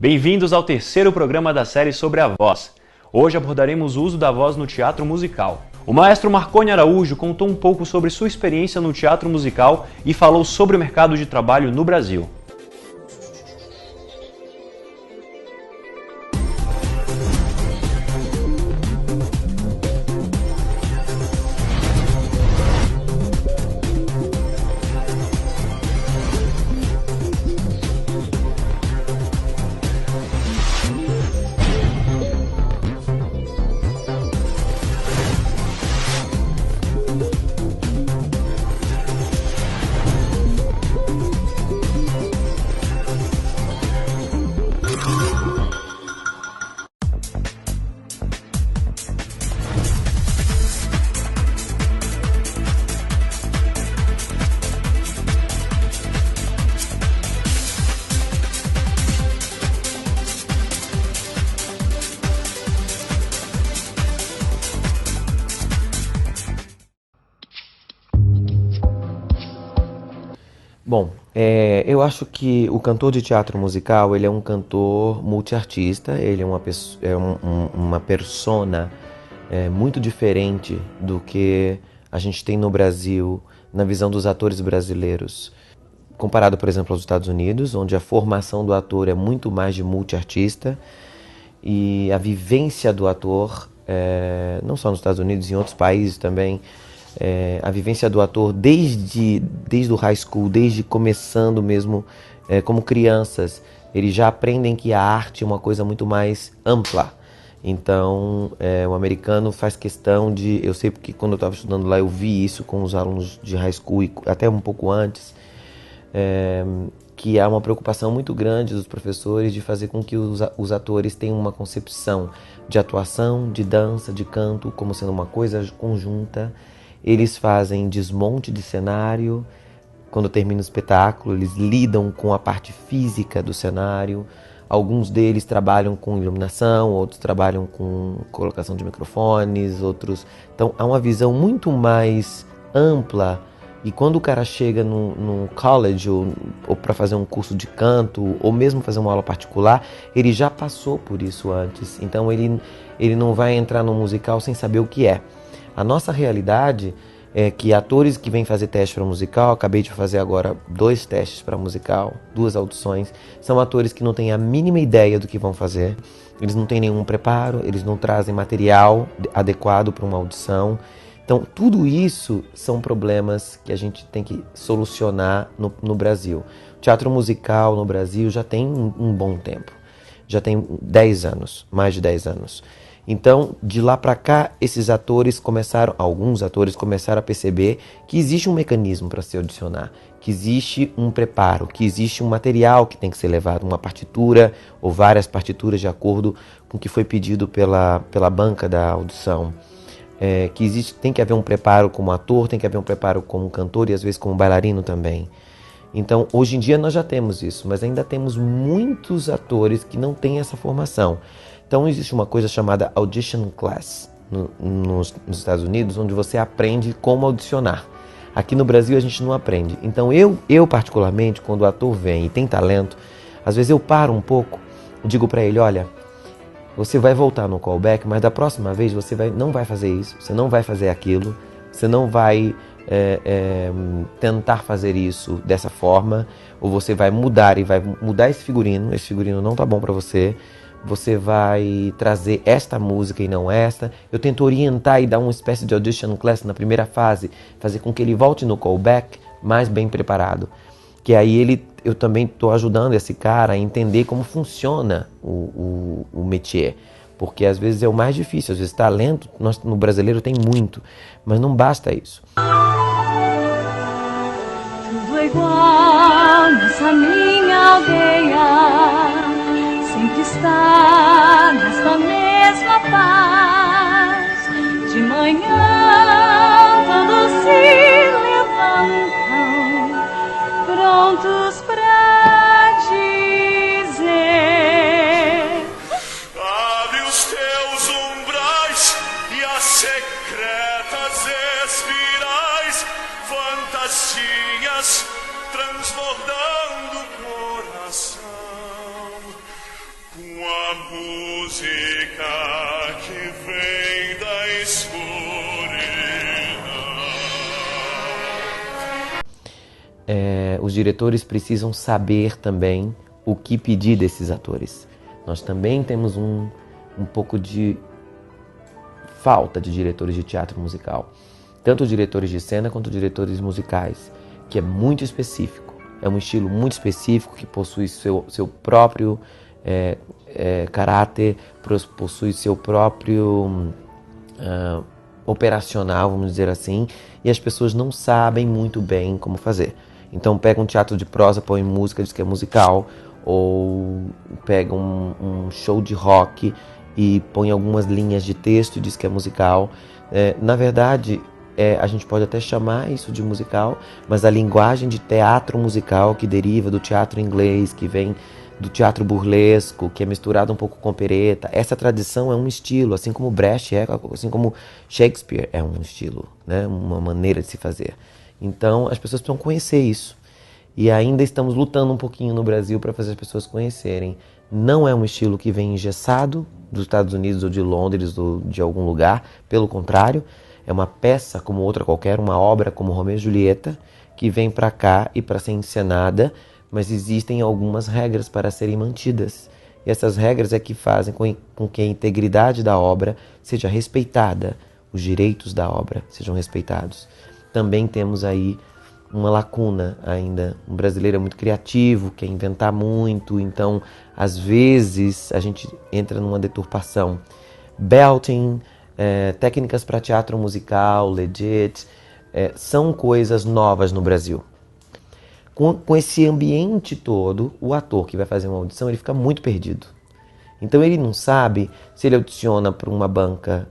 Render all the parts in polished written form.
Bem-vindos ao terceiro programa da série sobre a voz. Hoje abordaremos o uso da voz no teatro musical. O maestro Marconi Araújo contou um pouco sobre sua experiência no teatro musical e falou sobre o mercado de trabalho no Brasil. Bom, eu acho que o cantor de teatro musical, ele é um cantor multiartista, ele é uma persona muito diferente do que a gente tem no Brasil, na visão dos atores brasileiros. Comparado, por exemplo, aos Estados Unidos, onde a formação do ator é muito mais de multiartista e a vivência do ator, não só nos Estados Unidos, em outros países também, a vivência do ator desde o high school, desde começando mesmo como crianças, eles já aprendem que a arte é uma coisa muito mais ampla. Então, o americano faz questão de... Eu sei porque quando eu estava estudando lá eu vi isso com os alunos de high school e até um pouco antes, que há uma preocupação muito grande dos professores de fazer com que os atores tenham uma concepção de atuação, de dança, de canto, como sendo uma coisa conjunta. Eles fazem desmonte de cenário, quando termina o espetáculo, eles lidam com a parte física do cenário. Alguns deles trabalham com iluminação, outros trabalham com colocação de microfones, outros... Então, há uma visão muito mais ampla. E quando o cara chega no college ou para fazer um curso de canto, ou mesmo fazer uma aula particular, ele já passou por isso antes. Então, ele não vai entrar no musical sem saber o que é. A nossa realidade é que atores que vêm fazer teste para musical, acabei de fazer agora 2 testes para musical, 2 audições, são atores que não têm a mínima ideia do que vão fazer, eles não têm nenhum preparo, eles não trazem material adequado para uma audição. Então, tudo isso são problemas que a gente tem que solucionar no Brasil. O teatro musical no Brasil já tem um bom tempo, já tem 10 anos, mais de 10 anos. Então, de lá para cá, alguns atores começaram a perceber que existe um mecanismo para se audicionar, que existe um preparo, que existe um material que tem que ser levado, uma partitura ou várias partituras de acordo com o que foi pedido pela banca da audição. Tem que haver um preparo como ator, tem que haver um preparo como cantor e às vezes como bailarino também. Então, hoje em dia nós já temos isso, mas ainda temos muitos atores que não têm essa formação. Então, existe uma coisa chamada audition class nos Estados Unidos, onde você aprende como audicionar. Aqui no Brasil a gente não aprende. Então, eu particularmente, quando o ator vem e tem talento, às vezes eu paro um pouco e digo para ele, olha, você vai voltar no callback, mas da próxima vez você não vai fazer isso, você não vai fazer aquilo, você não vai tentar fazer isso dessa forma, ou você vai mudar e vai mudar esse figurino não tá bom para você. Você vai trazer esta música e não esta. Eu tento orientar e dar uma espécie de audition class na primeira fase, fazer com que ele volte no callback mais bem preparado. Que aí eu também estou ajudando esse cara a entender como funciona o métier. Porque às vezes é o mais difícil, às vezes talento, no brasileiro tem muito, mas não basta isso. Tudo é igual nessa minha aldeia. Sempre está nesta mesma paz. De manhã, todos se levantam, prontos pra dizer: abre os teus umbrais e as secretas espirais, fantasias transbordando música que vem da escuridão. Os diretores precisam saber também o que pedir desses atores. Nós também temos um pouco de falta de diretores de teatro musical. Tanto diretores de cena quanto diretores musicais, que é muito específico. É um estilo muito específico que possui seu próprio caráter, possui seu próprio operacional, vamos dizer assim, e as pessoas não sabem muito bem como fazer. Então pega um teatro de prosa, põe música, diz que é musical, ou pega um show de rock e põe algumas linhas de texto e diz que é musical. Na verdade, a gente pode até chamar isso de musical, mas a linguagem de teatro musical que deriva do teatro inglês, que vem do teatro burlesco, que é misturado um pouco com opereta, essa tradição é um estilo, assim como Brecht assim como Shakespeare é um estilo, né? Uma maneira de se fazer. Então as pessoas precisam conhecer isso. E ainda estamos lutando um pouquinho no Brasil para fazer as pessoas conhecerem. Não é um estilo que vem engessado dos Estados Unidos ou de Londres ou de algum lugar, pelo contrário, é uma peça como outra qualquer, uma obra como Romeu e Julieta, que vem para cá e para ser encenada, mas existem algumas regras para serem mantidas. E essas regras é que fazem com que a integridade da obra seja respeitada, os direitos da obra sejam respeitados. Também temos aí uma lacuna ainda. Um brasileiro é muito criativo, quer inventar muito, então às vezes a gente entra numa deturpação. Belting, técnicas para teatro musical, legit, são coisas novas no Brasil. Com esse ambiente todo, o ator que vai fazer uma audição, ele fica muito perdido. Então ele não sabe se ele audiciona para uma banca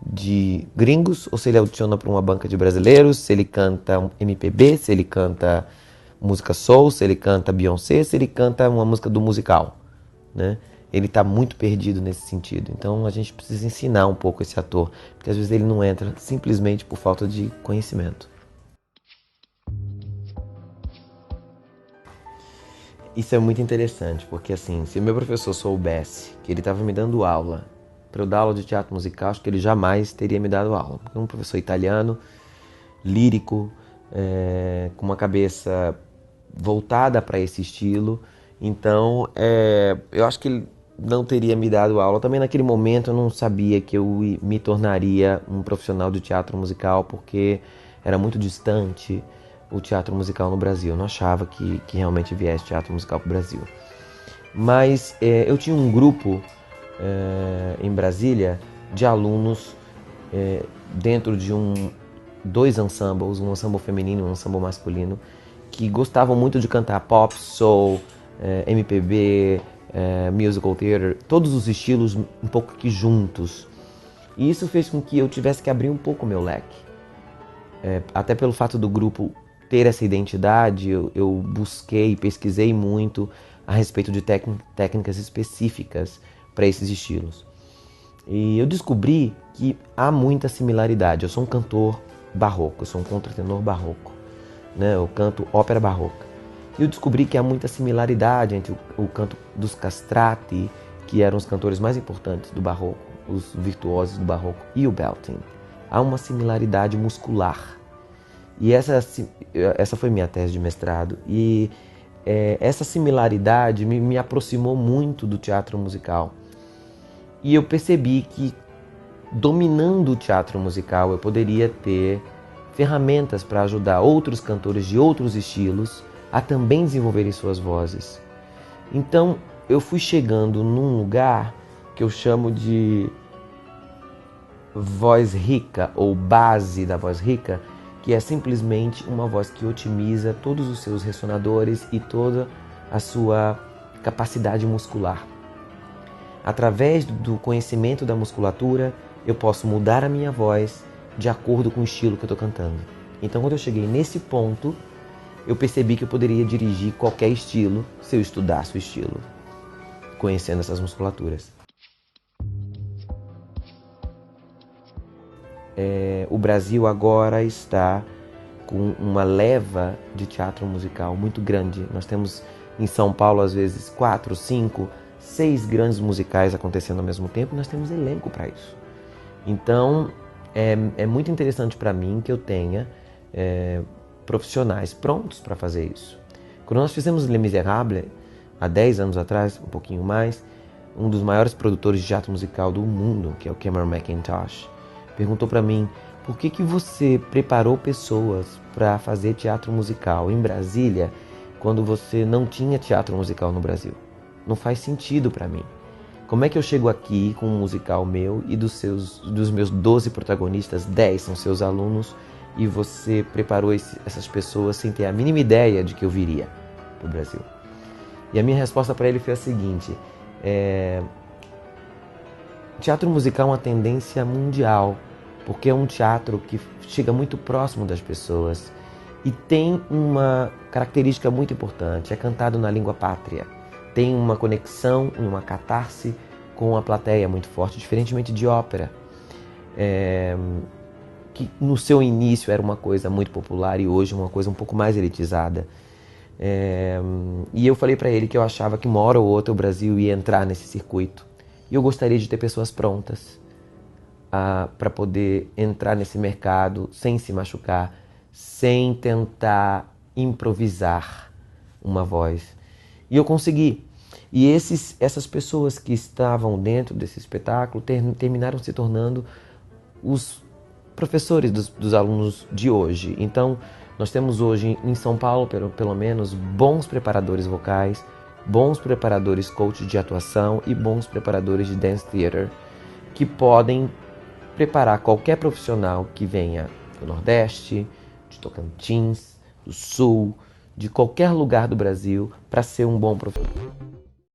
de gringos ou se ele audiciona para uma banca de brasileiros, se ele canta um MPB, se ele canta música soul, se ele canta Beyoncé, se ele canta uma música do musical, né? Ele está muito perdido nesse sentido. Então a gente precisa ensinar um pouco esse ator, porque às vezes ele não entra simplesmente por falta de conhecimento. Isso é muito interessante, porque assim, se o meu professor soubesse que ele estava me dando aula, para eu dar aula de teatro musical, acho que ele jamais teria me dado aula. Porque é um professor italiano, lírico, com uma cabeça voltada para esse estilo. Então, eu acho que ele não teria me dado aula. Também naquele momento eu não sabia que eu me tornaria um profissional de teatro musical, porque era muito distante o teatro musical no Brasil. Eu não achava que realmente viesse teatro musical para o Brasil. Mas eu tinha um grupo em Brasília de alunos dentro de dois ensembles, um ensemble feminino e um ensemble masculino, que gostavam muito de cantar pop, soul, MPB, musical theater, todos os estilos um pouco aqui juntos. E isso fez com que eu tivesse que abrir um pouco o meu leque. Até pelo fato do grupo ter essa identidade, eu busquei, pesquisei muito a respeito de técnicas específicas para esses estilos. E eu descobri que há muita similaridade. Eu sou um cantor barroco, eu sou um contratenor barroco, né? Eu canto ópera barroca. E eu descobri que há muita similaridade entre o canto dos castrati, que eram os cantores mais importantes do barroco, os virtuosos do barroco, e o belting. Há uma similaridade muscular. E essa foi minha tese de mestrado. E essa similaridade me aproximou muito do teatro musical. E eu percebi que, dominando o teatro musical, eu poderia ter ferramentas para ajudar outros cantores de outros estilos a também desenvolverem suas vozes. Então, eu fui chegando num lugar que eu chamo de voz rica, ou base da voz rica, que é simplesmente uma voz que otimiza todos os seus ressonadores e toda a sua capacidade muscular. Através do conhecimento da musculatura, eu posso mudar a minha voz de acordo com o estilo que eu estou cantando. Então, quando eu cheguei nesse ponto, eu percebi que eu poderia dirigir qualquer estilo se eu estudasse o estilo, conhecendo essas musculaturas. O Brasil agora está com uma leva de teatro musical muito grande. Nós temos em São Paulo, às vezes, 4, 5, 6 grandes musicais acontecendo ao mesmo tempo, nós temos elenco para isso. Então, é muito interessante para mim que eu tenha profissionais prontos para fazer isso. Quando nós fizemos Les Misérables, há 10 anos atrás, um pouquinho mais, um dos maiores produtores de teatro musical do mundo, que é o Cameron Mackintosh, perguntou para mim: por que você preparou pessoas para fazer teatro musical em Brasília quando você não tinha teatro musical no Brasil? Não faz sentido para mim. Como é que eu chego aqui com um musical meu e dos meus 12 protagonistas, 10 são seus alunos, e você preparou essas pessoas sem ter a mínima ideia de que eu viria para o Brasil? E a minha resposta para ele foi a seguinte: teatro musical é uma tendência mundial, porque é um teatro que chega muito próximo das pessoas e tem uma característica muito importante: é cantado na língua pátria. Tem uma conexão, uma catarse com a plateia muito forte, diferentemente de ópera, que no seu início era uma coisa muito popular e hoje é uma coisa um pouco mais elitizada. E eu falei para ele que eu achava que uma hora ou outra o Brasil ia entrar nesse circuito e eu gostaria de ter pessoas prontas para poder entrar nesse mercado sem se machucar, sem tentar improvisar uma voz. E eu consegui. E essas pessoas que estavam dentro desse espetáculo terminaram se tornando os professores dos alunos de hoje. Então, nós temos hoje em São Paulo, pelo menos, bons preparadores vocais, bons preparadores coach de atuação e bons preparadores de dance theater que podem preparar qualquer profissional que venha do Nordeste, de Tocantins, do Sul, de qualquer lugar do Brasil para ser um bom professor.